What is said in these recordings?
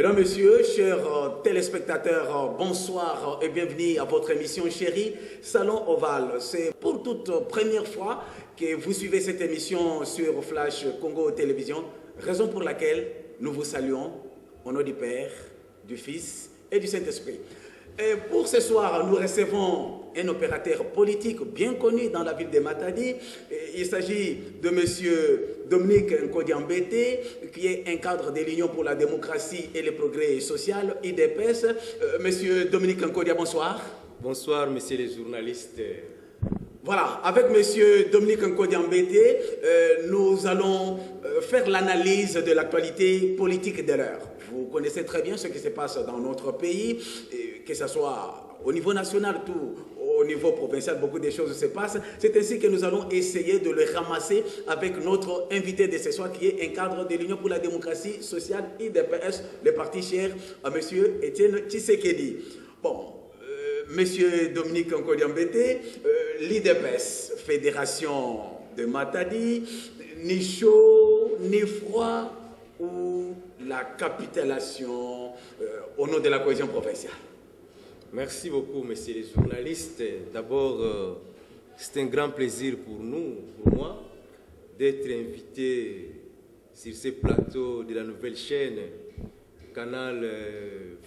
Mesdames, Messieurs, chers téléspectateurs, bonsoir et bienvenue à votre émission chérie Salon Oval. C'est pour toute première fois que vous suivez cette émission sur Flash Congo Télévision, raison pour laquelle nous vous saluons au nom du Père, du Fils et du Saint-Esprit. Et pour ce soir, nous recevons un opérateur politique bien connu dans la ville de Matadi. Il s'agit de M. Dominique Nkodiambete, qui est un cadre de l'Union pour la démocratie et le progrès social, IDPS. M. Dominique Nkodia, bonsoir. Bonsoir, messieurs les journalistes. Voilà, avec M. Dominique Nkodiambete, nous allons faire l'analyse de l'actualité politique de l'heure. Vous connaissez très bien ce qui se passe dans notre pays, que ce soit au niveau national, tout au niveau provincial, beaucoup de choses se passent. C'est ainsi que nous allons essayer de le ramasser avec notre invité de ce soir, qui est un cadre de l'Union pour la démocratie sociale, IDPS, le parti cher à M. Étienne Tshisekedi. Bon, M. Dominique Nkodiambete, l'IDPS, Fédération de Matadi, ni chaud, ni froid, ou la capitulation au nom de la cohésion provinciale. Merci beaucoup, messieurs les journalistes. D'abord, c'est un grand plaisir pour nous, pour moi, d'être invité sur ce plateau de la nouvelle chaîne Canal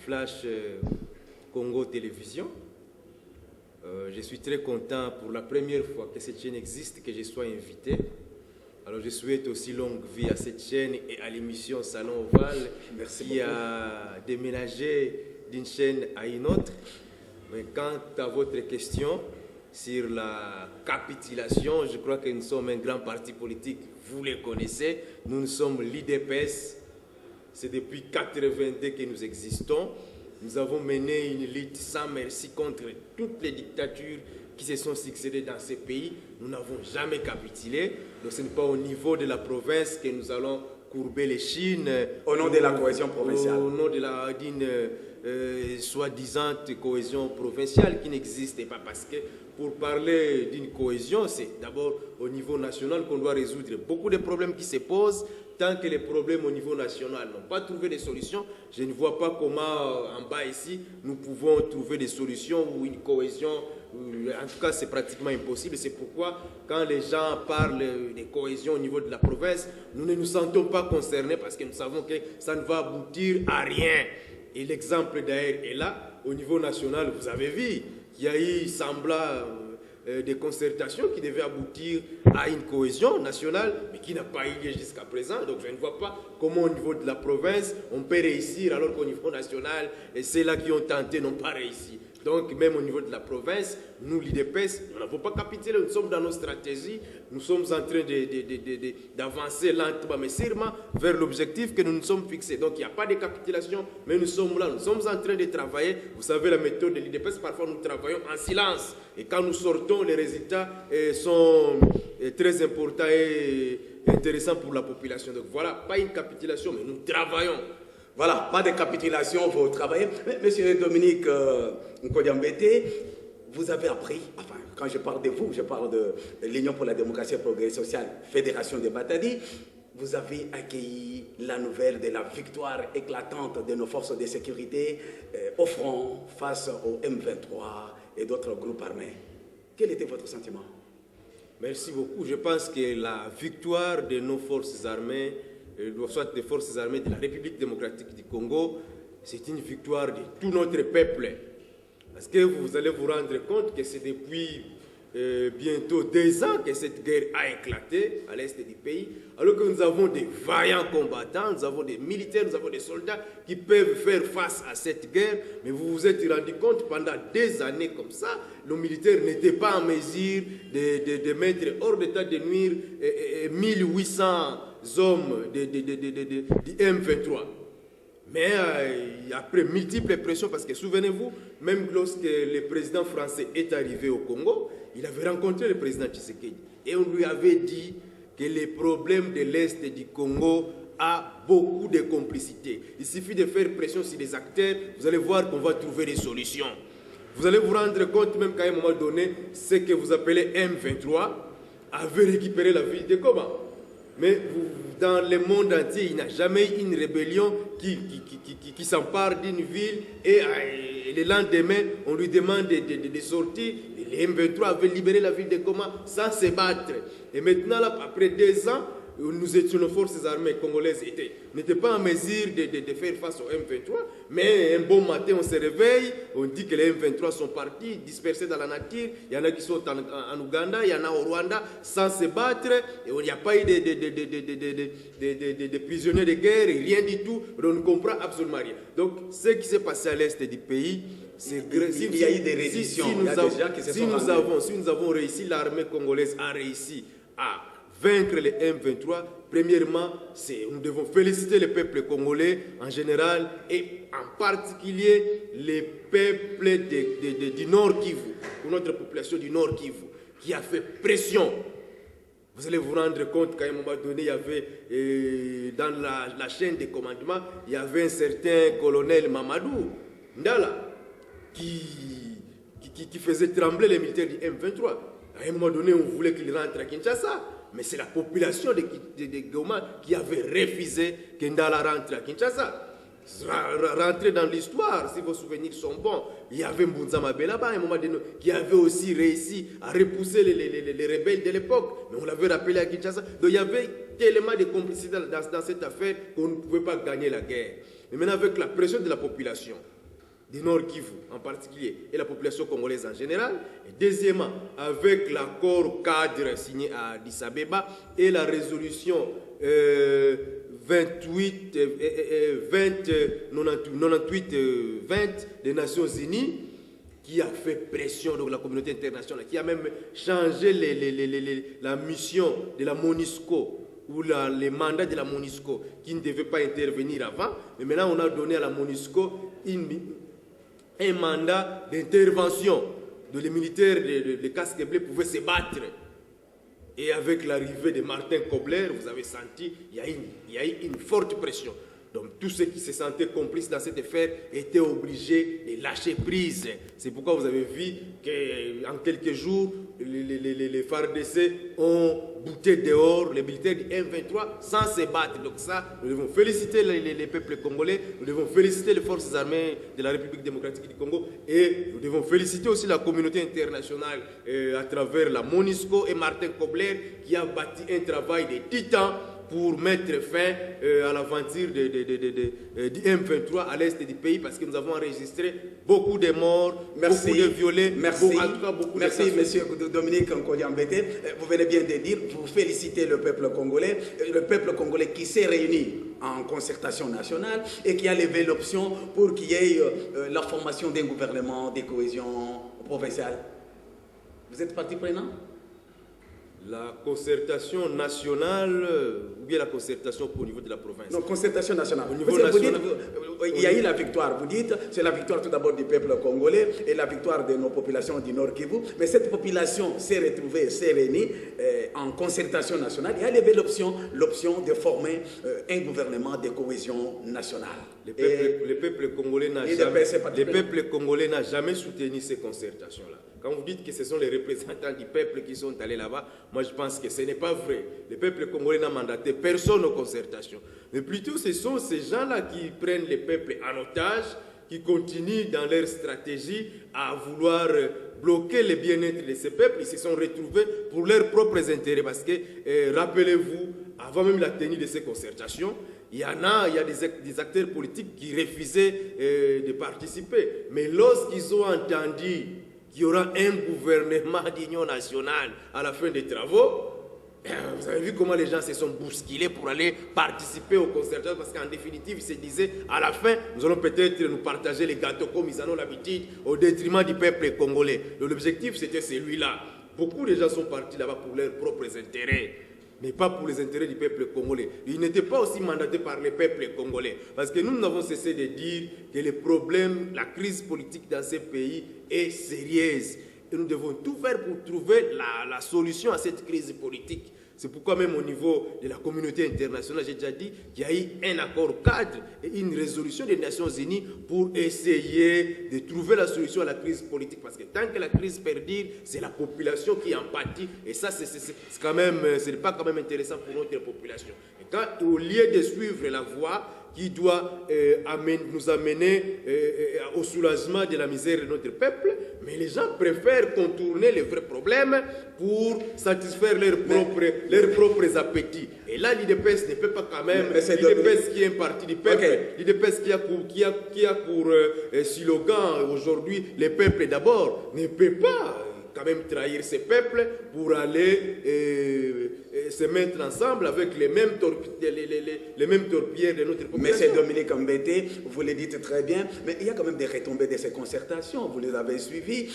Flash Congo Télévision. Je suis très content pour la première fois que cette chaîne existe, que je sois invité. Alors je souhaite aussi longue vie à cette chaîne et à l'émission Salon Oval. Merci qui beaucoup. A déménagé d'une chaîne à une autre. Mais quant à votre question sur la capitulation, je crois que nous sommes un grand parti politique, vous le connaissez. Nous sommes l'IDPS. C'est depuis 1982 que nous existons. Nous avons mené une lutte sans merci contre toutes les dictatures qui se sont succédées dans ces pays. Nous n'avons jamais capitulé. Donc ce n'est pas au niveau de la province que nous allons courber les chines. Au nom de la cohésion provinciale. Au nom d'une soi-disant cohésion provinciale qui n'existe pas. Parce que pour parler d'une cohésion, c'est d'abord au niveau national qu'on doit résoudre beaucoup de problèmes qui se posent. Tant que les problèmes au niveau national n'ont pas trouvé des solutions, je ne vois pas comment en bas ici, nous pouvons trouver des solutions ou une cohésion. En tout cas, c'est pratiquement impossible. C'est pourquoi, quand les gens parlent de cohésion au niveau de la province, nous ne nous sentons pas concernés parce que nous savons que ça ne va aboutir à rien. Et l'exemple d'ailleurs est là. Au niveau national, vous avez vu qu'il y a eu semblant des concertations qui devaient aboutir à une cohésion nationale, mais qui n'a pas eu lieu jusqu'à présent. Donc je ne vois pas comment au niveau de la province, on peut réussir alors qu'au niveau national, ceux-là qui ont tenté n'ont pas réussi. Donc même au niveau de la province, nous, l'IDPS, nous n'avons pas capitulé, nous sommes dans nos stratégies, nous sommes en train d'avancer lentement mais sûrement vers l'objectif que nous nous sommes fixés. Donc il n'y a pas de capitulation, mais nous sommes là, nous sommes en train de travailler. Vous savez, la méthode de l'IDPS, parfois nous travaillons en silence. Et quand nous sortons, les résultats sont très importants et intéressants pour la population. Donc voilà, pas une capitulation, mais nous travaillons. Voilà, pas de capitulation, vous travaillez. Monsieur Dominique Nkodiambete, vous avez appris, enfin, quand je parle de vous, je parle de l'Union pour la démocratie et le progrès social, Fédération de Matadi, vous avez accueilli la nouvelle de la victoire éclatante de nos forces de sécurité au front face au M23 et d'autres groupes armés. Quel était votre sentiment? Merci beaucoup. Je pense que la victoire de nos forces armées, soit des forces armées de la République démocratique du Congo, c'est une victoire de tout notre peuple. Parce que vous allez vous rendre compte que c'est depuis bientôt 2 ans que cette guerre a éclaté à l'est du pays, alors que nous avons des vaillants combattants, nous avons des militaires, nous avons des soldats qui peuvent faire face à cette guerre, mais vous vous êtes rendu compte pendant des années comme ça, nos militaires n'étaient pas en mesure de mettre hors d'état de nuire 1800 hommes du M23. Mais après multiples pressions, parce que souvenez-vous, même lorsque le président français est arrivé au Congo, il avait rencontré le président Tshisekedi. Et on lui avait dit que les problèmes de l'Est du Congo a beaucoup de complicité. Il suffit de faire pression sur les acteurs, vous allez voir qu'on va trouver des solutions. Vous allez vous rendre compte même qu'à un moment donné, ce que vous appelez M23 avait récupéré la ville de Goma. Mais dans le monde entier, il n'y a jamais eu une rébellion qui s'empare d'une ville et le lendemain, on lui demande de sortir. Les M23 avaient libéré la ville de Goma sans se battre. Et maintenant, là, après 2 ans, nous étions, nos forces armées congolaises n'étaient pas en mesure de faire face aux M23, mais un bon matin, on se réveille, on dit que les M23 sont partis, dispersés dans la nature, il y en a qui sont en Ouganda, il y en a au Rwanda, sans se battre, et il n'y a pas eu de prisonniers de guerre, rien du tout, on ne comprend absolument rien. Donc, ce qui s'est passé à l'est du pays, il y a eu des redditions, si nous avons réussi, l'armée congolaise a réussi à vaincre les M23, premièrement, nous devons féliciter le peuple congolais en général et en particulier les peuples du Nord Kivu, ou notre population du Nord Kivu, qui a fait pression. Vous allez vous rendre compte qu'à un moment donné, il y avait dans la chaîne de commandement, il y avait un certain colonel Mamadou Ndala qui faisait trembler les militaires du M23. À un moment donné, on voulait qu'il rentre à Kinshasa. Mais c'est la population de Goma qui avait refusé que Ndala rentre à Kinshasa. Rentrer dans l'histoire, si vos souvenirs sont bons, il y avait Mbunza Mabé là-bas, à un moment donné, qui avait aussi réussi à repousser les rebelles de l'époque. Mais on l'avait rappelé à Kinshasa. Donc il y avait tellement de complicité dans cette affaire qu'on ne pouvait pas gagner la guerre. Mais maintenant, avec la pression de la population, du Nord Kivu en particulier, et la population congolaise en général. Et deuxièmement, avec l'accord cadre signé à Addis Abeba et la résolution 98-20 des Nations Unies, qui a fait pression de la communauté internationale, qui a même changé la mission de la MONUSCO, ou les mandats de la MONUSCO, qui ne devaient pas intervenir avant. Mais maintenant, on a donné à la MONUSCO un mandat d'intervention, dont les militaires de casque bleu pouvaient se battre. Et avec l'arrivée de Martin Kobler, vous avez senti il y a eu une forte pression. Donc tous ceux qui se sentaient complices dans cette affaire étaient obligés de lâcher prise. C'est pourquoi vous avez vu qu'en quelques jours, les FARDC ont bouté dehors les militaires du M23 sans se battre. Donc ça, nous devons féliciter les peuples congolais, nous devons féliciter les forces armées de la République démocratique du Congo et nous devons féliciter aussi la communauté internationale à travers la MONUSCO et Martin Kobler qui a bâti un travail de titan pour mettre fin à l'aventure du M23 à l'est du pays, parce que nous avons enregistré beaucoup de morts, beaucoup de violets, Merci, monsieur Dominique Nkodiambete. Vous venez bien de dire, vous félicitez le peuple congolais qui s'est réuni en concertation nationale et qui a levé l'option pour qu'il y ait la formation d'un gouvernement de cohésion provinciale. Vous êtes partie prenante? La concertation nationale ou bien la concertation au niveau de la province? Non, concertation nationale. Au niveau national, il y a eu la victoire. Vous dites, c'est la victoire tout d'abord du peuple congolais et la victoire de nos populations du Nord Kivu. Mais cette population s'est retrouvée, s'est réunie en concertation nationale et a levé l'option de former un gouvernement de cohésion nationale. Le peuple congolais n'a jamais soutenu ces concertations-là. Quand vous dites que ce sont les représentants du peuple qui sont allés là-bas, moi je pense que ce n'est pas vrai. Le peuple congolais n'a mandaté personne aux concertations. Mais plutôt ce sont ces gens-là qui prennent le peuple en otage, qui continuent dans leur stratégie à vouloir bloquer le bien-être de ces peuples. Ils se sont retrouvés pour leurs propres intérêts. Parce que, rappelez-vous, avant même la tenue de ces concertations, il y a des acteurs politiques qui refusaient de participer. Mais lorsqu'ils ont entendu qu'il y aura un gouvernement d'union nationale à la fin des travaux, vous avez vu comment les gens se sont bousculés pour aller participer aux concertations, parce qu'en définitive, ils se disaient, à la fin, nous allons peut-être nous partager les gâteaux comme ils en ont l'habitude, au détriment du peuple congolais. Donc l'objectif, c'était celui-là. Beaucoup de gens sont partis là-bas pour leurs propres intérêts, mais pas pour les intérêts du peuple congolais. Ils n'étaient pas aussi mandatés par le peuple congolais. Parce que nous n'avons cessé de dire que le problème, la crise politique dans ces pays est sérieuse. Et nous devons tout faire pour trouver la solution à cette crise politique. C'est pourquoi même au niveau de la communauté internationale, j'ai déjà dit qu'il y a eu un accord cadre et une résolution des Nations Unies pour essayer de trouver la solution à la crise politique. Parce que tant que la crise perdure, c'est la population qui en pâtit. Et ça, ce n'est pas quand même intéressant pour notre population. Et quand, au lieu de suivre la voie qui doit nous amener au soulagement de la misère de notre peuple, mais les gens préfèrent contourner les vrais problèmes pour satisfaire leurs propres appétits. Et là, l'IDPS ne peut pas quand même, l'IDPS qui est un parti du peuple, l'IDPS qui a pour slogan aujourd'hui, le peuple d'abord, ne peut pas quand même trahir ces peuples pour aller se mettre ensemble avec les mêmes torpilleurs de notre population. Monsieur Dominique Mbete, vous le dites très bien, mais il y a quand même des retombées de ces concertations, vous les avez suivies.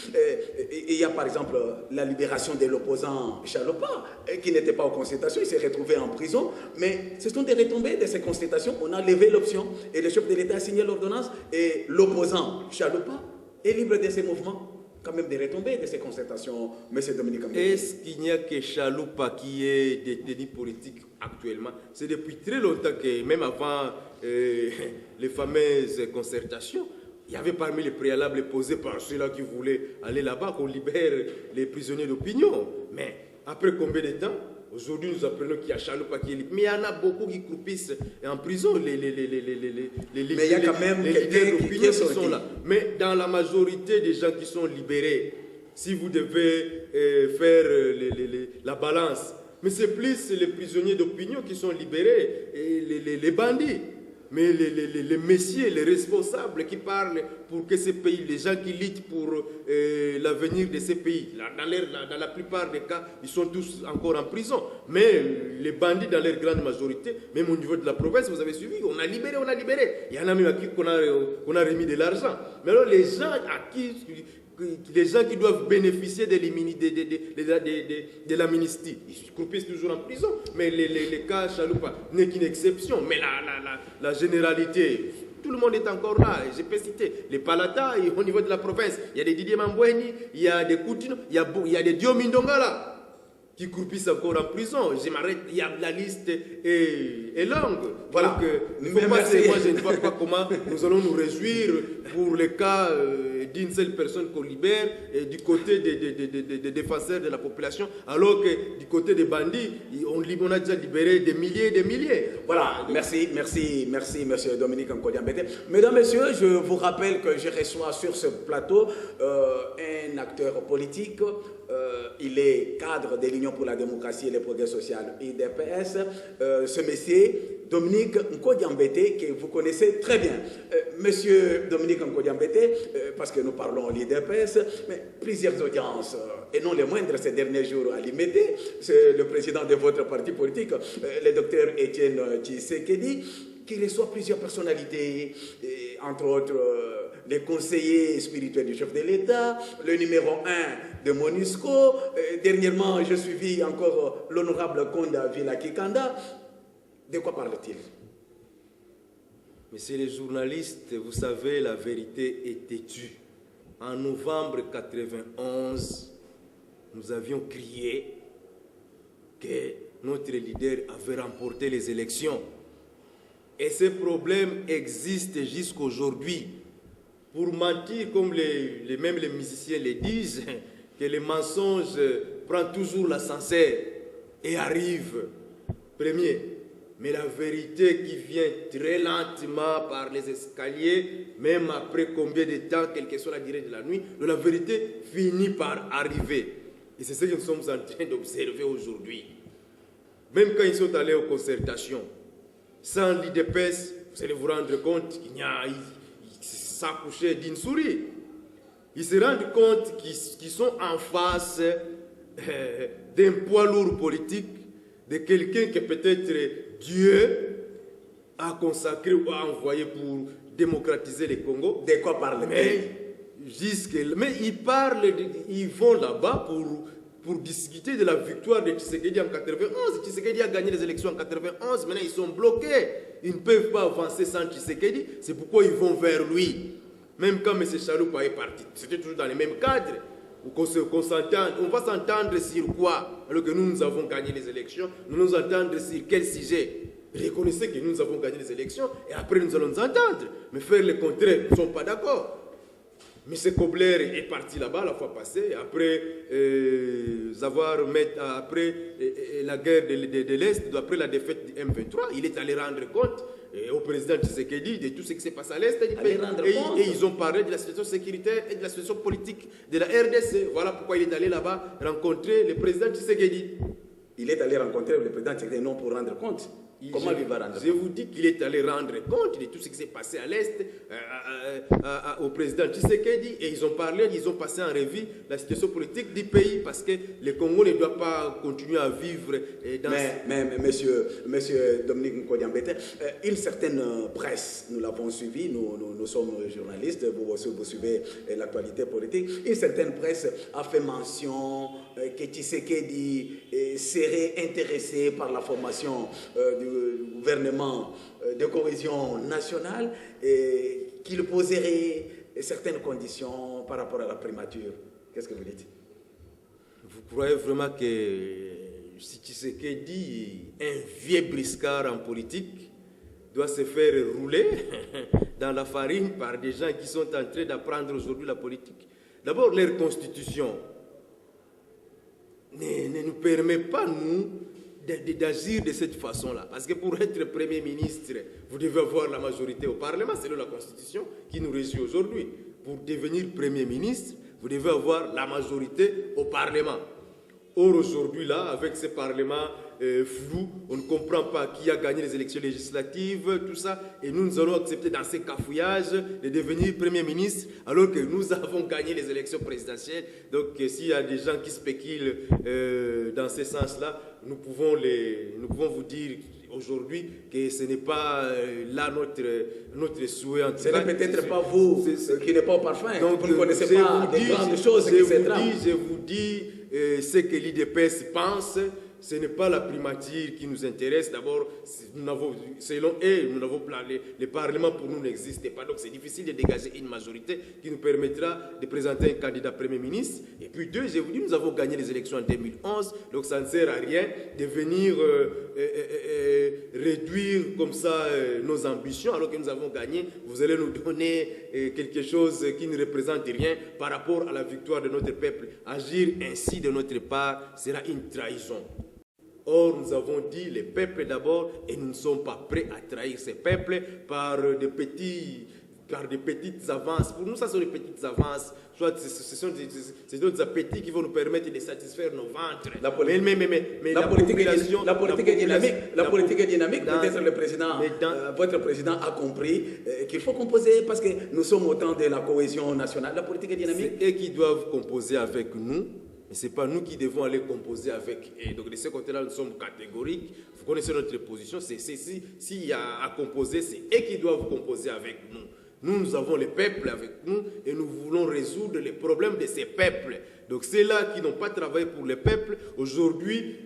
Il y a par exemple la libération de l'opposant Chalopa, qui n'était pas aux concertations, il s'est retrouvé en prison, mais ce sont des retombées de ces concertations. On a levé l'option et le chef de l'État a signé l'ordonnance et l'opposant Chalopa est libre de ses mouvements. Quand même des retombées de ces concertations, M. Dominique Mbete. Est-ce qu'il n'y a que Chaloupa qui est détenu politique actuellement? C'est depuis très longtemps que, même avant les fameuses concertations, il y avait parmi les préalables posés par ceux-là qui voulaient aller là-bas qu'on libère les prisonniers d'opinion. Mais après combien de temps? Aujourd'hui, nous apprenons qu'il y a Chaloupa qui est libre. Mais il y en a beaucoup qui croupissent en prison, mais il y a quand même leaders d'opinion qui sont là. Mais dans la majorité des gens qui sont libérés, si vous devez faire la balance, mais c'est plus les prisonniers d'opinion qui sont libérés et les bandits. Mais les messieurs, les responsables qui parlent pour que ces pays, les gens qui luttent pour l'avenir de ces pays, dans la plupart des cas, ils sont tous encore en prison. Mais les bandits, dans leur grande majorité, même au niveau de la province, vous avez suivi, on a libéré. Il y en a même à qui qu'on a remis de l'argent. Mais alors les gens les gens qui doivent bénéficier de l'amnistie, ils croupissent toujours en prison. Mais les cas Chaloupa n'est qu'une exception. Mais la généralité, tout le monde est encore là. Je peux citer les Palata au niveau de la province. Il y a des Didier Mambweni, il y a des Koutino, il y a des Diomindonga là qui croupissent encore en prison. Je m'arrête, la liste est longue. Voilà. Donc, moi, je ne vois pas comment nous allons nous réjouir pour le cas d'une seule personne qu'on libère du côté des défenseurs de la population, alors que du côté des bandits, on a déjà libéré des milliers et des milliers. Voilà, merci, monsieur Dominique Nkodiambete. Mesdames, messieurs, je vous rappelle que je reçois sur ce plateau un acteur politique. Il est cadre de l'Union pour la démocratie et le progrès social, IDPS. Ce monsieur, Dominique Nkodiambete, que vous connaissez très bien. Monsieur Dominique Nkodiambete, parce que nous parlons l'IDPS, mais plusieurs audiences, et non les moindres ces derniers jours à l'IMED, c'est le président de votre parti politique, le docteur Étienne Tshisekedi, qui reçoit plusieurs personnalités, entre autres les conseillers spirituels du chef de l'État, le numéro 1 de MONUSCO. Dernièrement, j'ai suivi encore l'honorable Konda Vila-Kikanda. De quoi parle-t-il? Messieurs les journalistes, vous savez, la vérité est têtue. En novembre 1991, nous avions crié que notre leader avait remporté les élections. Et ce problème existe jusqu'aujourd'hui. Pour mentir, comme même les musiciens le disent, que le mensonge prend toujours l'ascenseur et arrive premier. Mais la vérité qui vient très lentement par les escaliers, même après combien de temps, quelle que soit la durée de la nuit, la vérité finit par arriver. Et c'est ce que nous sommes en train d'observer aujourd'hui. Même quand ils sont allés aux concertations, sans l'IDPS, vous allez vous rendre compte qu'il y a s'accoucher d'une souris. Ils se rendent compte qu'ils sont en face d'un poids lourd politique, de quelqu'un que peut-être Dieu a consacré ou a envoyé pour démocratiser le Congo. De quoi parle-t-il? Mais ils vont là-bas pour discuter de la victoire de Tshisekedi en 91. Tshisekedi a gagné les élections en 91, maintenant ils sont bloqués. Ils ne peuvent pas avancer sans Tshisekedi, c'est pourquoi ils vont vers lui. Même quand M. Chaloupa est parti, c'était toujours dans les mêmes cadres. qu'on s'entende. On va s'entendre sur quoi? Alors que nous avons gagné les élections, nous entendre sur quel sujet? Reconnaissez que nous avons gagné les élections et après nous allons nous entendre. Mais faire le contraire, nous ne sommes pas d'accord. M. Kobler est parti là-bas la fois passée, après la guerre de l'Est, après la défaite du M23, il est allé rendre compte au président Tshisekedi de tout ce qui s'est passé à l'Est du pays. Et ils ont parlé de la situation sécuritaire et de la situation politique de la RDC. Voilà pourquoi il est allé là-bas rencontrer le président Tshisekedi. Il est allé rencontrer le président Tshisekedi non pour rendre compte. Comment il va rendre compte? Je vous dis qu'il est allé rendre compte de tout ce qui s'est passé à l'Est au président Tshisekedi et ils ont passé en revue la situation politique du pays parce que le Congo ne doit pas continuer à vivre dans... Mais monsieur Dominique Nkodiambete, une certaine presse, nous l'avons suivi, nous sommes journalistes, vous suivez l'actualité politique, une certaine presse a fait mention que Tshisekedi serait intéressé par la formation du gouvernement de cohésion nationale et qu'il poserait certaines conditions par rapport à la primature. Qu'est-ce que vous dites? Vous croyez vraiment que si Tshisekedi, un vieux briscard en politique, doit se faire rouler dans la farine par des gens qui sont en train d'apprendre aujourd'hui la politique? D'abord, leur constitution ne nous permet pas, nous, d'agir de cette façon-là. Parce que pour être Premier ministre, vous devez avoir la majorité au Parlement, c'est la Constitution qui nous régit aujourd'hui. Pour devenir Premier ministre, vous devez avoir la majorité au Parlement. Or, aujourd'hui, là, avec ce Parlement flou, on ne comprend pas qui a gagné les élections législatives, tout ça, et nous allons accepter dans ces cafouillages de devenir Premier ministre, alors que nous avons gagné les élections présidentielles. Donc, s'il y a des gens qui spéculent dans ce sens-là, nous pouvons vous dire aujourd'hui que ce n'est pas là notre souhait. Ce n'est peut-être pas vous qui n'êtes pas au parfum. Donc, vous ne connaissez pas les grandes choses qui s'étrament. Je vous dis ce que l'IDPS pense. Ce n'est pas la primature qui nous intéresse. D'abord, selon eux, le Parlement pour nous n'existe pas. Donc c'est difficile de dégager une majorité qui nous permettra de présenter un candidat Premier ministre. Et puis deux, je vous dis, nous avons gagné les élections en 2011. Donc ça ne sert à rien de venir réduire comme ça nos ambitions alors que nous avons gagné. Vous allez nous donner quelque chose qui ne représente rien par rapport à la victoire de notre peuple. Agir ainsi de notre part sera une trahison. Or, nous avons dit les peuples d'abord et nous ne sommes pas prêts à trahir ces peuples par de petites avances. Pour nous, ça sont des petites avances. Soit ce sont d'autres appétits qui vont nous permettre de satisfaire nos ventres. Mais la politique est dynamique. La politique est dynamique. Peut-être le président, votre président a compris qu'il faut composer parce que nous sommes au temps de la cohésion nationale. La politique est dynamique. C'est eux qui doivent composer avec nous. Mais ce n'est pas nous qui devons aller composer avec eux. Donc de ce côté-là, nous sommes catégoriques. Vous connaissez notre position. S'il y a à composer, c'est eux qui doivent composer avec nous. Nous avons les peuples avec nous et nous voulons résoudre les problèmes de ces peuples. Donc ceux-là qui n'ont pas travaillé pour les peuples, aujourd'hui,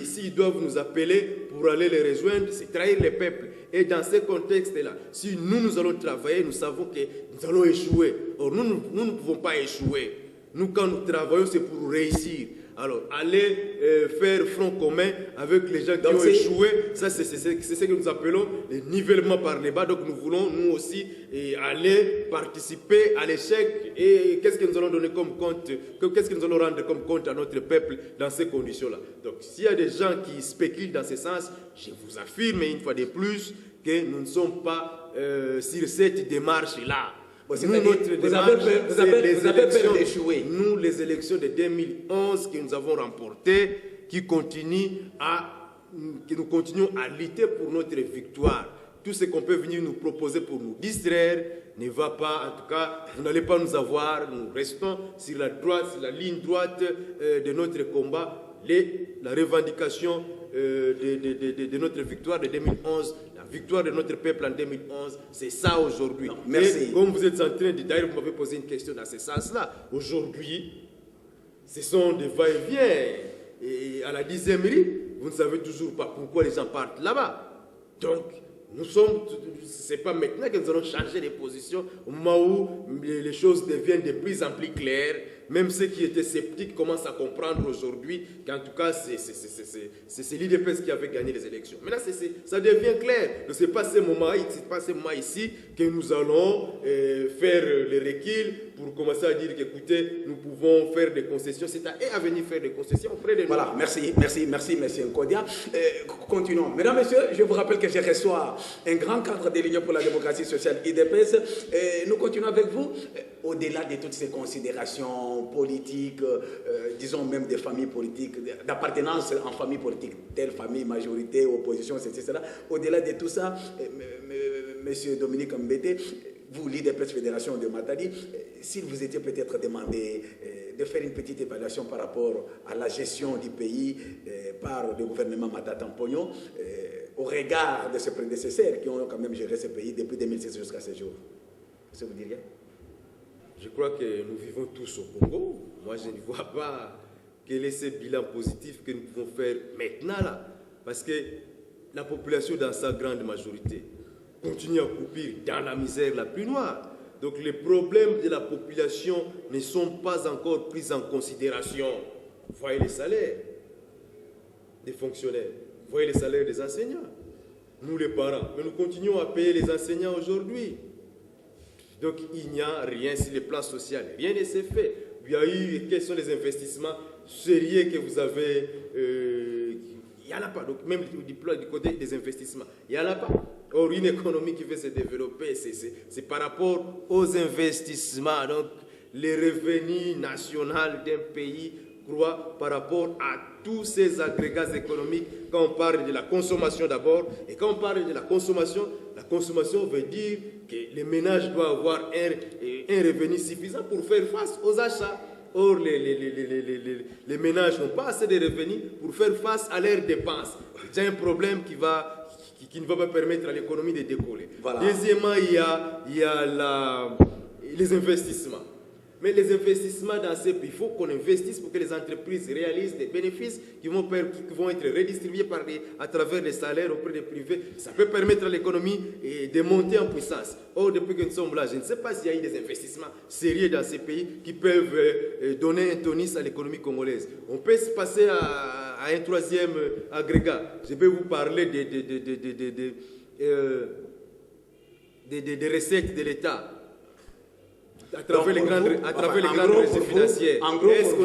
s'ils doivent nous appeler pour aller les rejoindre, c'est trahir les peuples. Et dans ce contexte-là, si nous allons travailler, nous savons que nous allons échouer. Or, nous ne pouvons pas échouer. Nous, quand nous travaillons, c'est pour réussir. Alors, aller faire front commun avec les gens qui ont échoué, ça c'est ce que nous appelons le nivellement par les bas. Donc, nous voulons, nous aussi, aller participer à l'échec. Et qu'est-ce que nous allons donner comme compte, qu'est-ce que nous allons rendre comme compte à notre peuple dans ces conditions-là. Donc, s'il y a des gens qui spéculent dans ce sens, je vous affirme une fois de plus que nous ne sommes pas sur cette démarche-là. Vous avez peur d'échouer. Nous, les élections de 2011 que nous avons remportées, que nous continuons à lutter pour notre victoire. Tout ce qu'on peut venir nous proposer pour nous distraire ne va pas, en tout cas, vous n'allez pas nous avoir. Nous restons sur la ligne droite de notre combat. La revendication de notre victoire de 2011, la victoire de notre peuple en 2011, c'est ça aujourd'hui. Merci. Et comme vous êtes en train de... D'ailleurs, vous m'avez posé une question dans ce sens-là. Aujourd'hui, ce sont des va-et-vient. Et à la 10e rue, vous ne savez toujours pas pourquoi les gens partent là-bas. Donc, ce n'est pas maintenant que nous allons changer de position au moment où les choses deviennent de plus en plus claires. même ceux qui étaient sceptiques commencent à comprendre aujourd'hui qu'en tout cas, c'est l'IDPS qui avait gagné les élections. Maintenant, ça devient clair. Ce n'est pas ce moment ici que nous allons faire les reculs pour commencer à dire qu'écoutez, nous pouvons faire des concessions. C'est à eux à venir faire des concessions auprès de nous. Voilà, merci, monsieur Nkodia. Continuons. Mesdames, messieurs, je vous rappelle que je reçois un grand cadre de l'Union pour la démocratie sociale IDPS. Nous continuons avec vous. Au-delà de toutes ces considérations politiques, disons même des familles politiques, d'appartenance en famille politique, telle famille, majorité, opposition, etc. Au-delà de tout ça, monsieur Dominique Mbete, vous, l'IDPS Fédération de Matadi, s'il vous était peut-être demandé de faire une petite évaluation par rapport à la gestion du pays par le gouvernement Matata Mpogno, au regard de ses prédécesseurs qui ont quand même géré ce pays depuis 2016 jusqu'à ce jour. Qu'est-ce que vous diriez? Je crois que nous vivons tous au Congo. Moi, je ne vois pas quel est ce bilan positif que nous pouvons faire maintenant là. Parce que la population, dans sa grande majorité, continue à croupir dans la misère la plus noire. Donc les problèmes de la population ne sont pas encore pris en considération. Vous voyez les salaires des fonctionnaires, vous voyez les salaires des enseignants. Nous les parents, mais nous continuons à payer les enseignants aujourd'hui. Donc il n'y a rien sur le plan social, rien ne s'est fait. Il y a eu, quels sont les investissements sérieux que vous avez il n'y en a pas. Donc même du côté des investissements, il n'y en a pas. Or, une économie qui veut se développer, c'est par rapport aux investissements. Donc, les revenus nationaux d'un pays croient par rapport à tous ces agrégats économiques. Quand on parle de la consommation d'abord, et quand on parle de la consommation veut dire que les ménages doivent avoir un revenu suffisant pour faire face aux achats. Or, les ménages n'ont pas assez de revenus pour faire face à leurs dépenses. C'est un problème qui ne va pas permettre à l'économie de décoller. Voilà. Deuxièmement, il y a les investissements. Mais les investissements dans ces pays, il faut qu'on investisse pour que les entreprises réalisent des bénéfices qui vont être redistribués à travers les salaires auprès des privés. Ça peut permettre à l'économie de monter en puissance. Or, depuis que nous sommes là, je ne sais pas s'il y a eu des investissements sérieux dans ces pays qui peuvent donner un tonus à l'économie congolaise. On peut se passer à un troisième agrégat. Je vais vous parler des recettes de l'État. À travers les grandes recettes financières. Est-ce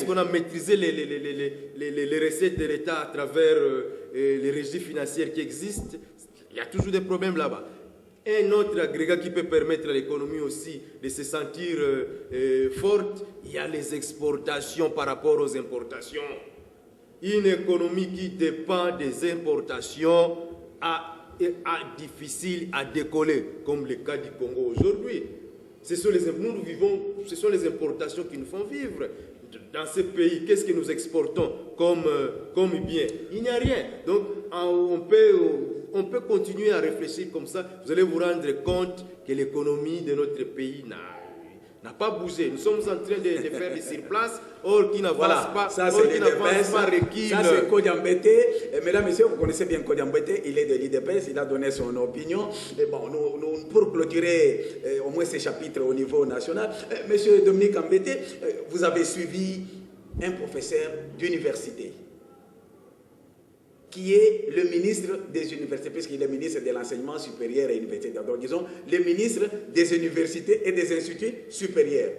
qu'on a maîtrisé les recettes de l'État à travers les régies financières qui existent? Il y a toujours des problèmes là-bas. Un autre agrégat qui peut permettre à l'économie aussi de se sentir forte, il y a les exportations par rapport aux importations. Une économie qui dépend des importations difficile à décoller, comme le cas du Congo aujourd'hui. Ce sont les importations qui nous font vivre. Dans ces pays, qu'est-ce que nous exportons comme bien? Il n'y a rien. Donc, on peut continuer à réfléchir comme ça. Vous allez vous rendre compte que l'économie de notre pays n'a pas bougé. Nous sommes en train de faire des surplaces, or qui n'avance pas, recule. Ça, c'est Kodiambete. Mesdames, messieurs, vous connaissez bien Kodiambete. Il est de l'IDPS, il a donné son opinion. Et bon, nous, pour clôturer au moins ces chapitres au niveau national, monsieur Dominique Mbete, vous avez suivi un professeur d'université qui est le ministre des universités, puisqu'il est ministre de l'enseignement supérieur et universitaire. Donc, disons, le ministre des universités et des instituts supérieurs,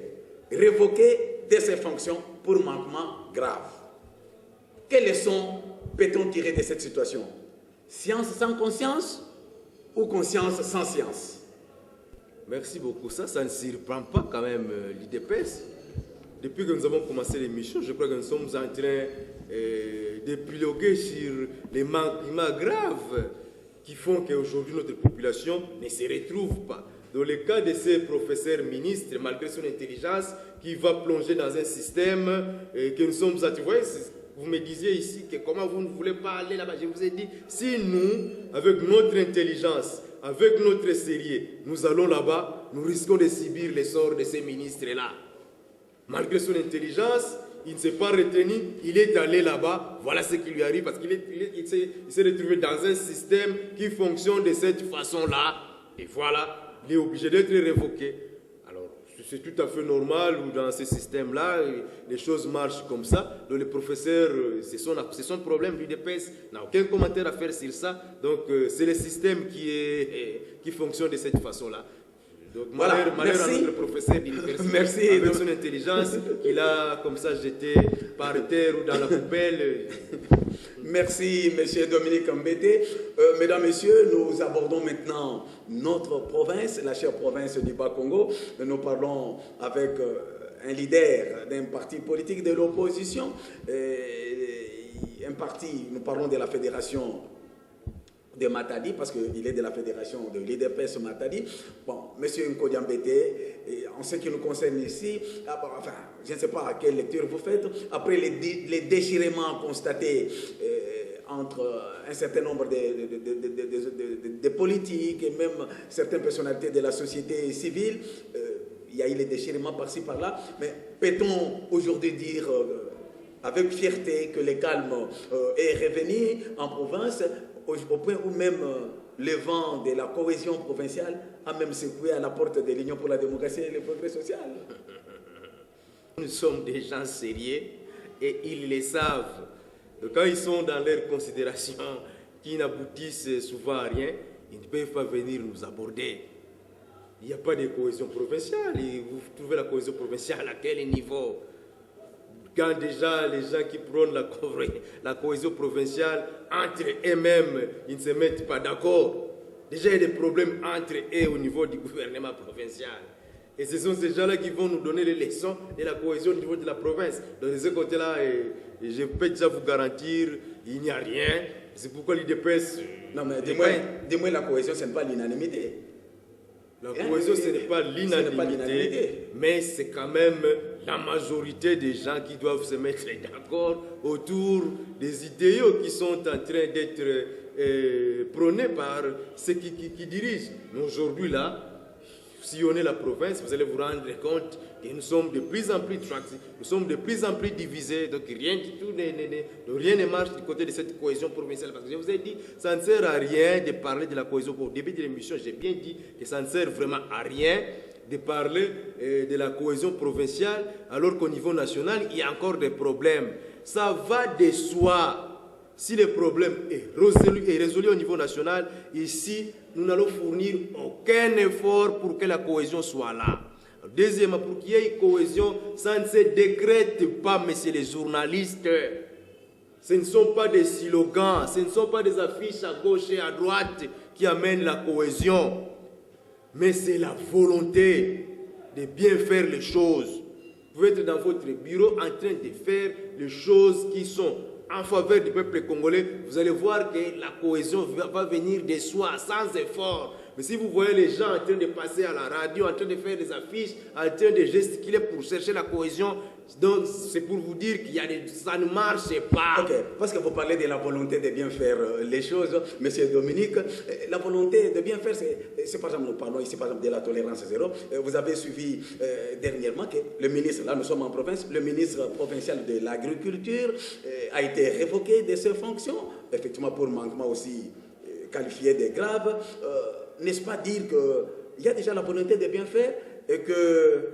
révoqué de ses fonctions pour manquement grave. Quelles leçons peut-on tirer de cette situation? Science sans conscience ou conscience sans science? Merci beaucoup. Ça ne surprend pas quand même l'IDPS. Depuis que nous avons commencé l'émission, je crois que nous sommes en train d'épiloguer sur les manquements graves qui font qu'aujourd'hui notre population ne se retrouve pas. Dans le cas de ces professeurs ministres, malgré son intelligence, qui va plonger dans un système que nous sommes à... Vous me disiez ici que comment vous ne voulez pas aller là-bas. Je vous ai dit, si nous, avec notre intelligence, avec notre sérieux, nous allons là-bas, nous risquons de subir les sorts de ces ministres-là. Malgré son intelligence, il ne s'est pas retenu, il est allé là-bas, voilà ce qui lui arrive, parce qu'il s'est retrouvé dans un système qui fonctionne de cette façon-là, et voilà, il est obligé d'être révoqué. Alors, c'est tout à fait normal où dans ce système-là, les choses marchent comme ça. Donc le professeur, c'est son problème, l'UDPS n'a aucun commentaire à faire sur ça. Donc c'est le système qui fonctionne de cette façon-là. Donc malheur à notre professeur d'université, avec son intelligence, il a comme ça jeté par terre ou dans la poubelle. Merci, M. Dominique Mbete. Mesdames, Messieurs, nous abordons maintenant notre province, la chère province du Bas-Congo. Nous parlons avec un leader d'un parti politique de l'opposition. Nous parlons de la fédération de Matadi, parce qu'il est de la fédération de l'UDPS Matadi. Bon, M. Nkodiambete, en ce qui nous concerne ici, enfin, je ne sais pas à quelle lecture vous faites, après les déchirements constatés entre un certain nombre de politiques et même certaines personnalités de la société civile, il y a eu les déchirements par-ci par-là, mais peut-on aujourd'hui dire avec fierté que le calme est revenu en province, au point où même le vent de la cohésion provinciale a même secoué à la porte de l'Union pour la démocratie et le progrès social? Nous sommes des gens sérieux et ils le savent. Donc quand ils sont dans leurs considérations qui n'aboutissent souvent à rien, ils ne peuvent pas venir nous aborder. Il n'y a pas de cohésion provinciale. Et vous trouvez la cohésion provinciale à quel niveau? Quand déjà les gens qui prônent la cohésion provinciale, entre eux-mêmes, ils ne se mettent pas d'accord. Déjà, il y a des problèmes entre eux au niveau du gouvernement provincial. Et ce sont ces gens-là qui vont nous donner les leçons de la cohésion au niveau de la province. Donc de ce côté-là, je peux déjà vous garantir, il n'y a rien. C'est pourquoi l'UDPS... Non, mais dis-moi, la cohésion, ce n'est pas l'unanimité. La cohésion, ce n'est pas l'unanimité, mais c'est quand même la majorité des gens qui doivent se mettre d'accord autour des idéaux qui sont en train d'être prônés par ceux qui dirigent. Mais aujourd'hui, là, si on est la province, vous allez vous rendre compte que nous sommes de plus en plus nous sommes de plus en plus divisés, donc rien du tout, rien ne marche du côté de cette cohésion provinciale. Parce que je vous ai dit, ça ne sert à rien de parler de la cohésion. Au début de l'émission, j'ai bien dit que ça ne sert vraiment à rien de parler de la cohésion provinciale, alors qu'au niveau national, il y a encore des problèmes. Ça va de soi. Si le problème est résolu au niveau national, ici, nous n'allons fournir aucun effort pour que la cohésion soit là. Deuxièmement, pour qu'il y ait une cohésion, ça ne se décrète pas, messieurs les journalistes. Ce ne sont pas des slogans, ce ne sont pas des affiches à gauche et à droite qui amènent la cohésion. Mais c'est la volonté de bien faire les choses. Vous pouvez être dans votre bureau en train de faire les choses qui sont en faveur du peuple congolais. Vous allez voir que la cohésion va venir de soi, sans effort. Mais si vous voyez les gens en train de passer à la radio, en train de faire des affiches, en train de gesticuler pour chercher la cohésion, donc c'est pour vous dire qu'il y a ça ne marche pas. Ok, parce que vous parlez de la volonté de bien faire les choses, Monsieur Dominique, la volonté de bien faire, c'est par exemple, nous parlons ici par exemple de la tolérance zéro. Vous avez suivi dernièrement que le ministre, là nous sommes en province, le ministre provincial de l'agriculture a été révoqué de ses fonctions, effectivement pour manquement aussi qualifié de grave. N'est-ce pas dire qu'il y a déjà la volonté de bien faire et que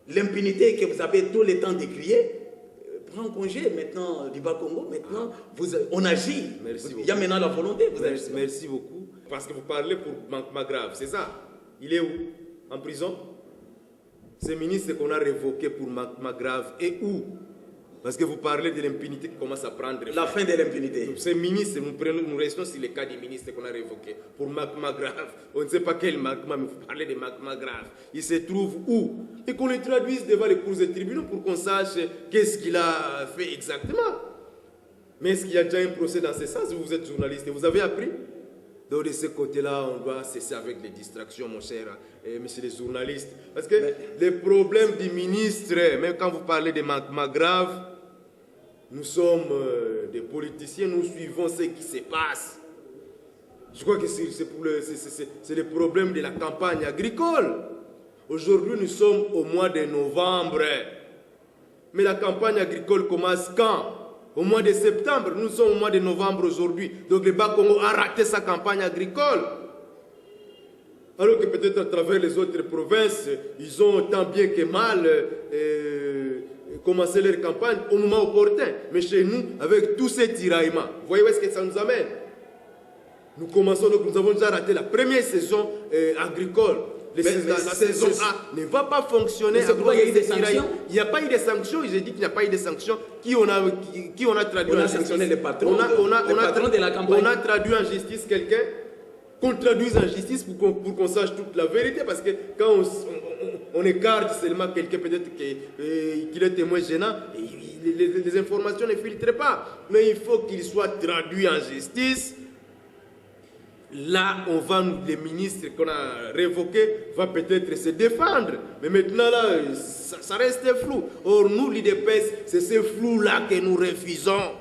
l'impunité que vous avez tout le temps décriée prend congé maintenant du Bas-Congo. Maintenant, on agit. Il y a maintenant la volonté. Merci beaucoup. Parce que vous parlez pour manquement grave, c'est ça? Il est où? En prison? Ce ministre qu'on a révoqué pour manquement grave est où? Parce que vous parlez de l'impunité qui commence à prendre... La fin de l'impunité. Ces ministres, nous restons sur le cas des ministres qu'on a révoqués pour manquement grave. On ne sait pas quel manquement, mais vous parlez de manquement grave. Il se trouve où? Et qu'on les traduise devant les cours des tribunaux pour qu'on sache qu'est-ce qu'il a fait exactement. Mais est-ce qu'il y a déjà un procès dans ce sens? Vous êtes journaliste et vous avez appris? Donc de ce côté-là, on doit cesser avec les distractions, mon cher monsieur les journalistes. Parce que les problèmes du ministre, même quand vous parlez de manquement grave, nous sommes des politiciens, nous suivons ce qui se passe. Je crois que c'est le problème de la campagne agricole. Aujourd'hui, nous sommes au mois de novembre. Mais la campagne agricole commence quand? Au mois de septembre. Nous sommes au mois de novembre aujourd'hui. Donc le Bas-Congo a raté sa campagne agricole. Alors que peut-être à travers les autres provinces, ils ont tant bien que mal commencé leur campagne au moment opportun. Mais chez nous, avec tous ces tiraillements, vous voyez où est-ce que ça nous amène? Nous commençons, donc nous avons déjà raté la première saison agricole. La saison A ne va pas fonctionner. Il y a eu des sanctions. Il n'y a pas eu de sanctions. J'ai dit qu'il n'y a pas eu de sanctions. Qui on a traduit on en a justice? sanctionné les patrons, les patrons de la campagne. On a traduit en justice quelqu'un, qu'on traduise en justice pour qu'on sache toute la vérité. Parce que quand on écarte seulement quelqu'un, peut-être qu'il est témoin gênant, les informations ne filtrent pas. Mais il faut qu'il soit traduit en justice. Là, les ministres qu'on a révoqués vont peut-être se défendre. Mais maintenant, là, ça reste flou. Or, nous, l'IDPS, c'est ce flou-là que nous refusons.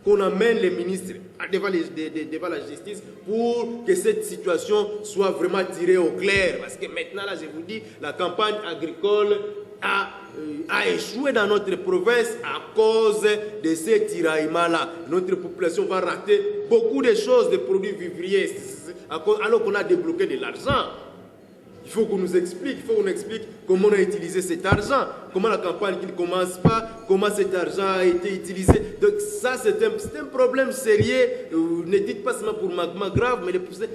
Qu'on amène les ministres devant la justice pour que cette situation soit vraiment tirée au clair. Parce que maintenant, là, je vous dis, la campagne agricole a échoué dans notre province à cause de ces tiraillements-là. Notre population va rater beaucoup de choses, des produits vivriers, alors qu'on a débloqué de l'argent. Il faut qu'on nous explique, comment on a utilisé cet argent, comment la campagne qui ne commence pas, comment cet argent a été utilisé. Donc ça, c'est un problème sérieux. Ne dites pas seulement pour Magma grave, mais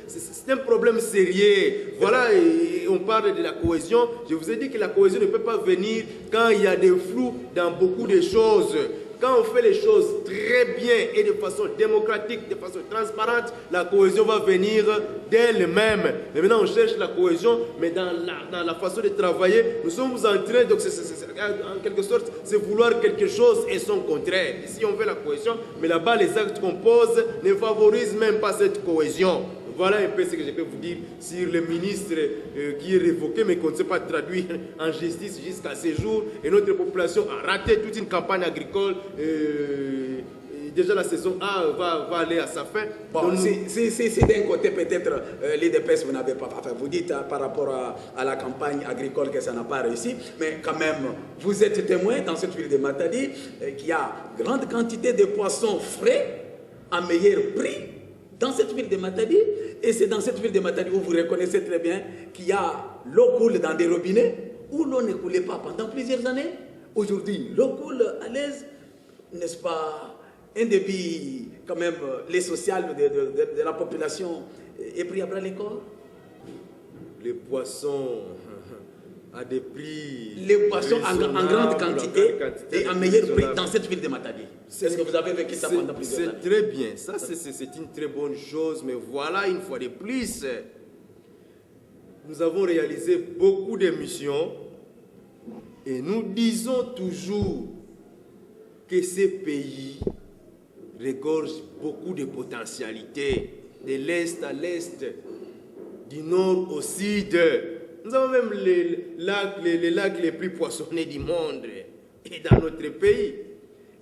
c'est un problème sérieux. Voilà, et on parle de la cohésion. Je vous ai dit que la cohésion ne peut pas venir quand il y a des flous dans beaucoup de choses. Quand on fait les choses très bien et de façon démocratique, de façon transparente, la cohésion va venir d'elle-même. Mais maintenant, on cherche la cohésion, mais dans la façon de travailler, nous sommes en train, donc en quelque sorte, c'est vouloir quelque chose et son contraire. Ici, on veut la cohésion, mais là-bas, les actes qu'on pose ne favorisent même pas cette cohésion. Voilà un peu ce que je peux vous dire sur le ministre qui est révoqué mais qu'on ne sait pas traduire en justice jusqu'à ce jour. Et notre population a raté toute une campagne agricole. Déjà la saison A va aller à sa fin. Bon, si d'un côté peut-être l'IDPS vous n'avez pas, enfin vous dites par rapport à la campagne agricole que ça n'a pas réussi, mais quand même vous êtes témoin dans cette ville de Matadi qu'il y a grande quantité de poissons frais à meilleur prix dans cette ville de Matadi, et c'est dans cette ville de Matadi où vous reconnaissez très bien qu'il y a l'eau coule dans des robinets où l'eau ne coulait pas pendant plusieurs années. Aujourd'hui, l'eau coule à l'aise, n'est-ce pas? Un débit, quand même, les sociales de la population est pris à bras le corps. Les poissons à des prix... Les poissons en grande quantité et en meilleur prix dans cette ville de Matadi. Est-ce que vous avez vécu ça pendant plusieurs années? C'est très bien. Ça, c'est une très bonne chose. Mais voilà, une fois de plus, nous avons réalisé beaucoup d'émissions et nous disons toujours que ces pays regorgent beaucoup de potentialités, de l'Est à l'Est, du Nord au Sud. Nous avons même les lacs les plus poissonnés du monde et dans notre pays.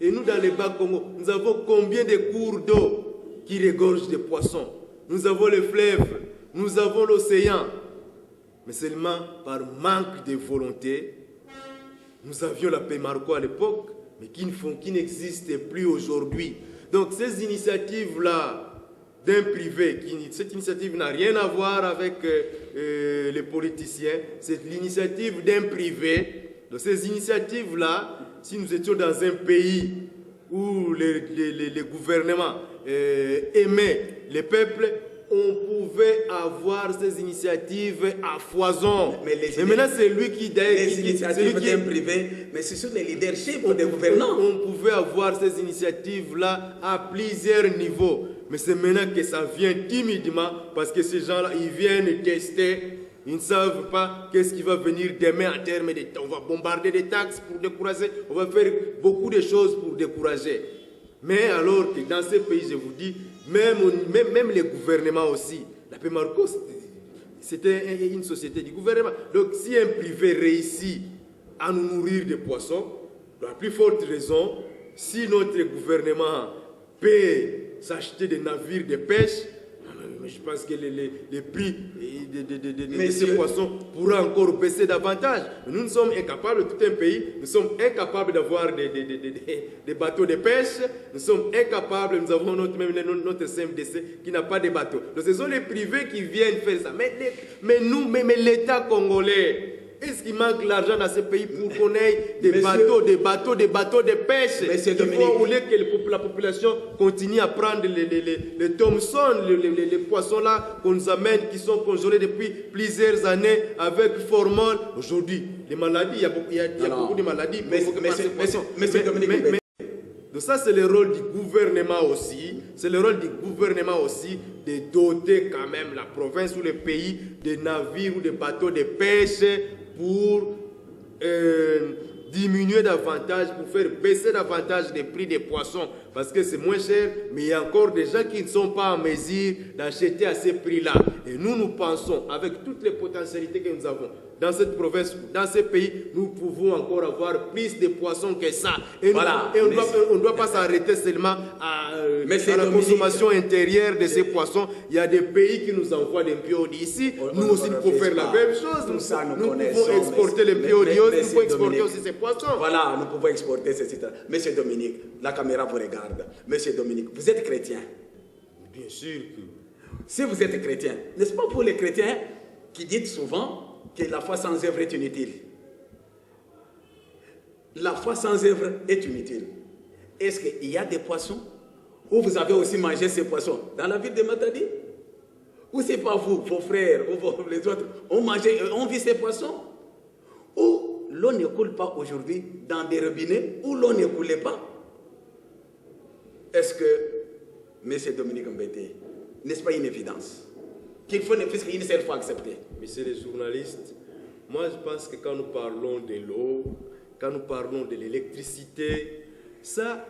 Et nous, dans les Bas-Congo, nous avons combien de cours d'eau qui regorgent de poissons? Nous avons les fleuves, nous avons l'océan. Mais seulement par manque de volonté, nous avions la Pémarco à l'époque, mais qui n'existe plus aujourd'hui. Donc ces initiatives-là d'un privé, cette initiative n'a rien à voir avec les politiciens, c'est l'initiative d'un privé. Donc ces initiatives-là, si nous étions dans un pays où les gouvernements aimaient les peuples, on pouvait avoir ces initiatives à foison. Mais maintenant, c'est lui qui... Les initiatives d'un privé, mais c'est sur les leaderships des gouvernants. On pouvait avoir ces initiatives-là à plusieurs niveaux. Mais c'est maintenant que ça vient timidement, parce que ces gens-là, ils viennent tester. Ils ne savent pas qu'est-ce qui va venir demain en termes de... On va bombarder des taxes pour décourager. On va faire beaucoup de choses pour décourager. Mais alors que dans ces pays, je vous dis, même les gouvernements aussi, la Pémarco, c'était une société du gouvernement. Donc si un privé réussit à nous nourrir de poissons, la plus forte raison, si notre gouvernement peut s'acheter des navires de pêche, Mais je pense que les prix de ces poissons pourraient encore baisser davantage. Mais nous sommes incapables, tout un pays, nous sommes incapables d'avoir des bateaux de pêche. Nous sommes incapables, nous avons notre CMDC qui n'a pas de bateaux. Donc ce sont les privés qui viennent faire ça. Mais l'État congolais, est-ce qu'il manque l'argent dans ce pays pour qu'on ait des bateaux de pêche? Il faut que la population continue à prendre les Thomson, les poissons là qu'on nous amène, qui sont congelés depuis plusieurs années avec formol. Aujourd'hui, les maladies, il y a beaucoup de maladies. Donc ça, c'est le rôle du gouvernement aussi. C'est le rôle du gouvernement aussi de doter quand même la province ou le pays de navires ou de bateaux de pêche pour diminuer davantage, pour faire baisser davantage les prix des poissons, parce que c'est moins cher, mais il y a encore des gens qui ne sont pas en mesure d'acheter à ces prix-là. Et nous pensons, avec toutes les potentialités que nous avons dans cette province, dans ce pays, nous pouvons encore avoir plus de poissons que ça. Et, voilà, on ne doit pas s'arrêter seulement à la consommation intérieure de ces poissons. Il y a des pays qui nous envoient des pions d'ici. Nous aussi, nous pouvons faire la même chose. Nous pouvons exporter les pions d'ici, nous pouvons exporter aussi ces poissons. Voilà, nous pouvons exporter ces sites. Monsieur Dominique, la caméra vous regarde. Monsieur Dominique, vous êtes chrétien? Bien sûr que... Si vous êtes chrétien, n'est-ce pas pour les chrétiens qui disent souvent que la foi sans œuvre est inutile? La foi sans œuvre est inutile. Est-ce qu'il y a des poissons? Ou vous avez aussi mangé ces poissons dans la ville de Matadi? Ou c'est pas vous, vos frères, ou les autres, ont vu ces poissons? Ou l'eau ne coule pas aujourd'hui dans des robinets où l'eau ne coulait pas? Est-ce que, M. Dominique Mbete, n'est-ce pas une évidence qu'il faut une seule fois accepter? Messieurs les journalistes, moi je pense que quand nous parlons de l'eau, quand nous parlons de l'électricité, ça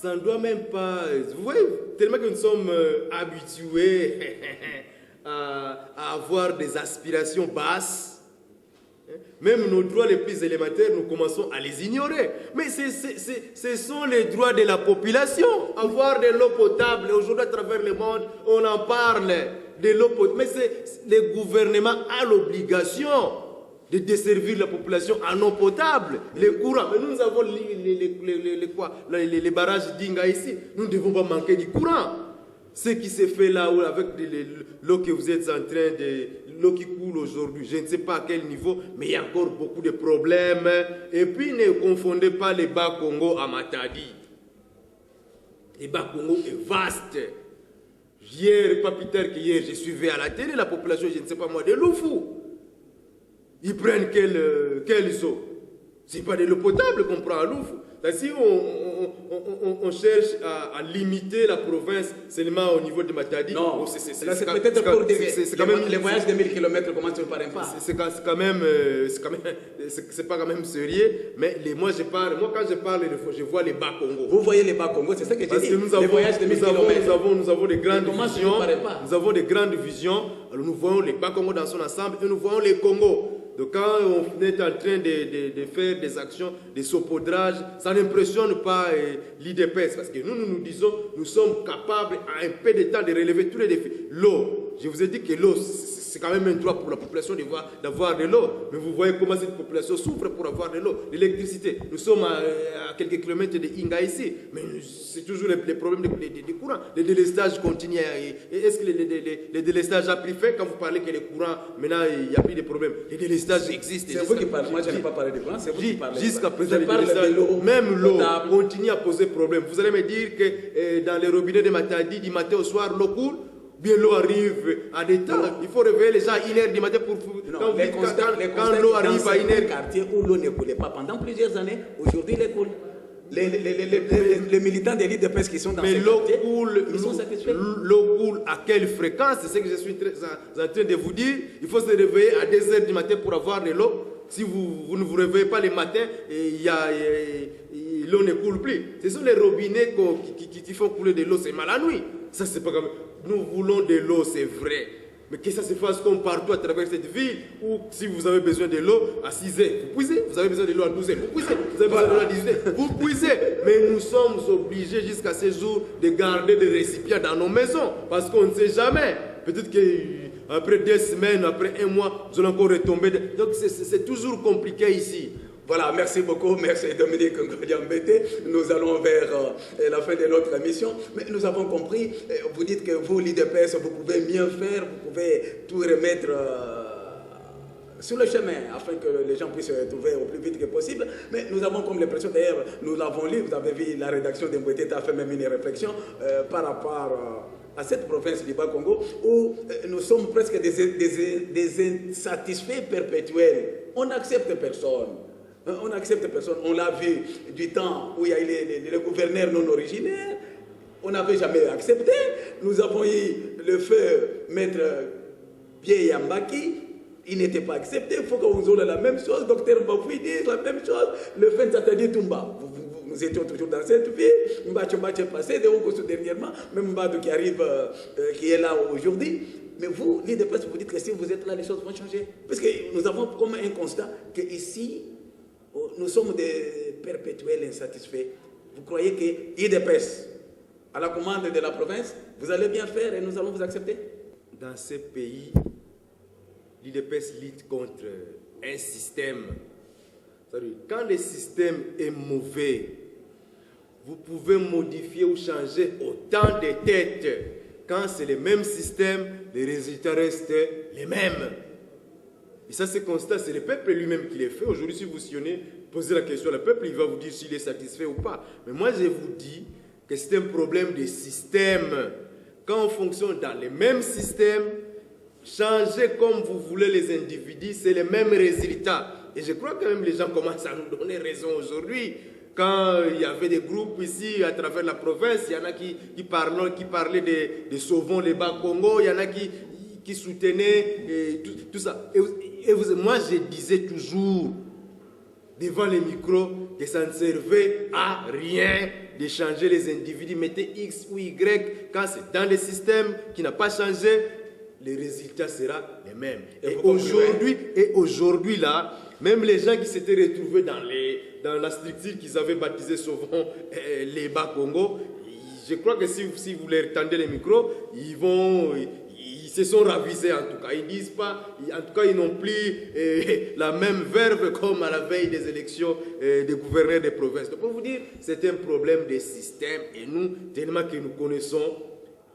ne doit même pas... Vous voyez, tellement que nous sommes habitués à avoir des aspirations basses, même nos droits les plus élémentaires, nous commençons à les ignorer. Mais ce sont les droits de la population. Avoir de l'eau potable, aujourd'hui à travers le monde, on en parle de l'eau potable. Mais le gouvernement a l'obligation de desservir la population en eau potable, les courants. Mais nous avons les barrages d'Inga ici. Nous ne devons pas manquer du courant. Ce qui se fait là avec l'eau que vous êtes en train de... L'eau qui coule aujourd'hui, je ne sais pas à quel niveau, mais il y a encore beaucoup de problèmes. Et puis ne confondez pas les Bas-Congo à Matadi. Les Bas-Congo est vaste. Hier, pas plus tard qu'hier, je suivais à la télé la population, je ne sais pas moi, de Loufou. Ils prennent quelle eau? Ce n'est pas de l'eau potable qu'on prend à Loufou. Si on cherche à limiter la province seulement au niveau de Matadi, non, c'est peut-être pour les voyages de 1000 km commencent par un pas. C'est pas quand même sérieux, mais moi quand je parle, je vois les Bas-Congo. Vous voyez les Bas-Congo, c'est ça que je dis. Les voyages de 1000 km. Nous avons des grandes visions. Nous avons des grandes visions. Alors nous voyons les Bas-Congo dans son ensemble et nous voyons les Congo. Donc quand on est en train de faire des actions de saupoudrage, ça n'impressionne pas l'IDPS, parce que nous disons, nous sommes capables à un peu de temps de relever tous les défis. L'eau, je vous ai dit que l'eau, c'est quand même un droit pour la population d'avoir de l'eau. Mais vous voyez comment cette population souffre pour avoir de l'eau. L'électricité, nous sommes à quelques kilomètres de Inga ici, mais c'est toujours les problèmes de courant. Le délestage continue. Est-ce que le délestage a pris fin quand vous parlez que les courants, maintenant il n'y a plus de problèmes? Le délestage existe. C'est vous qui parlez, moi je n'ai pas parlé de courant, c'est vous qui parlez. Jusqu'à présent, même l'eau continue à poser problème. Vous allez me dire que dans les robinets de Matadi, du matin au soir, l'eau coule? Bien, l'eau arrive à des temps. Il faut réveiller les gens à 1h du matin pour... Quand l'eau arrive à 1h... quartier où l'eau ne coulait pas pendant plusieurs années, aujourd'hui elle coule. Les militants de l'IDPS qui sont dans ces quartiers, ils sont satisfaits. L'eau coule à quelle fréquence? C'est ce que je suis en train de vous dire. Il faut se réveiller à 2h du matin pour avoir de l'eau. Si vous ne vous réveillez pas le matin, l'eau ne coule plus. Ce sont les robinets qui font couler de l'eau, c'est mal à nuit. Ça, c'est pas comme... Nous voulons de l'eau, c'est vrai. Mais que ça se fasse comme partout à travers cette ville, où si vous avez besoin de l'eau à 6 heures, vous puisez. Vous avez besoin de l'eau à 12 heures, vous puisez. Vous avez besoin de l'eau à 18 heures, vous puisez. Mais nous sommes obligés jusqu'à ce jour de garder des récipients dans nos maisons. Parce qu'on ne sait jamais. Peut-être qu'après 2 semaines, après 1 mois, vous allez encore retomber. Donc c'est toujours compliqué ici. Voilà, merci beaucoup, merci Dominique Nkodiambete. Nous allons vers la fin de notre émission. Mais nous avons compris, vous dites que vous, l'IDPS, vous pouvez mieux faire, vous pouvez tout remettre sur le chemin afin que les gens puissent se trouver au plus vite que possible. Mais nous avons comme l'impression, d'ailleurs, nous l'avons lu, vous avez vu la rédaction d'Mbouete a fait même une réflexion par rapport à cette province du Bas-Congo où nous sommes presque des insatisfaits perpétuels. On n'accepte personne. On n'accepte personne. On l'a vu du temps où il y a eu les gouverneurs non originaires. On n'avait jamais accepté. Nous avons eu le feu maître Pierre Yambaki. Il n'était pas accepté. Il faut qu'on ait la même chose. Docteur Bafoui dit la même chose. Le fait Satadi Toumba. Nous étions toujours dans cette vie. Mbachomba est passé de Ogosu dernièrement. Même Mbadou qui arrive, qui est là aujourd'hui. Mais vous, l'IDPS, vous dites que si vous êtes là, les choses vont changer. Parce que nous avons comme un constat qu'ici, nous sommes des perpétuels insatisfaits. Vous croyez que l'IDPS, à la commande de la province, vous allez bien faire et nous allons vous accepter? Dans ce pays, l'IDPS lutte contre un système. Quand le système est mauvais, vous pouvez modifier ou changer autant de têtes. Quand c'est le même système, les résultats restent les mêmes. Et ça, ce constat, c'est le peuple lui-même qui le fait. Aujourd'hui, si vous posez la question au peuple, il va vous dire s'il est satisfait ou pas. Mais moi, je vous dis que c'est un problème de système. Quand on fonctionne dans le même système, changer comme vous voulez les individus, c'est le même résultat. Et je crois que même les gens commencent à nous donner raison aujourd'hui. Quand il y avait des groupes ici à travers la province, il y en a qui parlaient de Sauvons les Bas-Congo, il y en a qui soutenaient tout ça. Moi, je disais toujours, devant les micros, que ça ne servait à rien de changer les individus. Mettez X ou Y, quand c'est dans le système qui n'a pas changé, le résultat sera le même. Et aujourd'hui, là, même les gens qui s'étaient retrouvés dans la structure qu'ils avaient baptisée Sauvons les Bas-Congo, je crois que si vous leur tendez les micros, ils se sont ravisés en tout cas. Ils disent pas, en tout cas, ils n'ont plus la même verve comme à la veille des élections des gouverneurs des provinces. Donc, pour vous dire, c'est un problème de système et nous, tellement que nous connaissons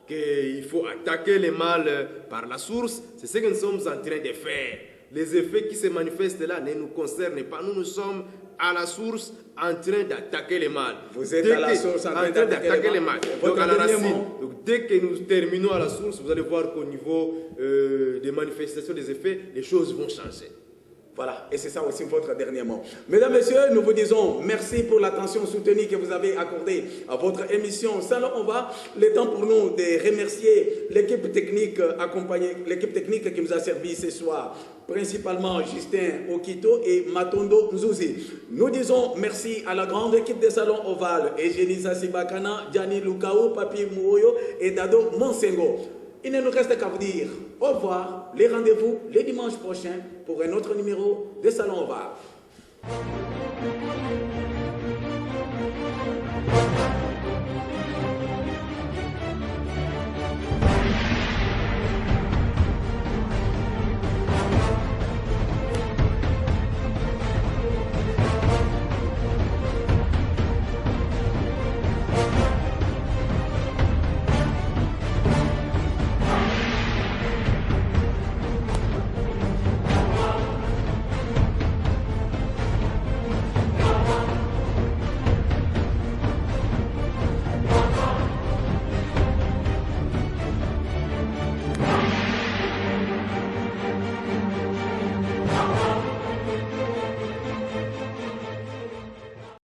qu'il faut attaquer le mal par la source, c'est ce que nous sommes en train de faire. Les effets qui se manifestent là ne nous concernent pas. Nous sommes à la source en train d'attaquer le mal. Vous êtes à la source en train d'attaquer le mal. Donc à la racine. Donc dès que nous terminons à la source, vous allez voir qu'au niveau des manifestations des effets, les choses vont changer. Voilà, et c'est ça aussi votre dernier mot. Mesdames, Messieurs, nous vous disons merci pour l'attention soutenue que vous avez accordée à votre émission Salon On Va. Le temps pour nous de remercier l'équipe technique l'équipe technique qui nous a servi ce soir, principalement Justin Okito et Matondo Nzouzi. Nous disons merci à la grande équipe des Salons Oval, Eugénie Sibakana, Gianni Lukao, Papi Mouoyo et Dado Monsengo. Il ne nous reste qu'à vous dire au revoir, les rendez-vous les dimanches prochains pour un autre numéro de Salon Oval.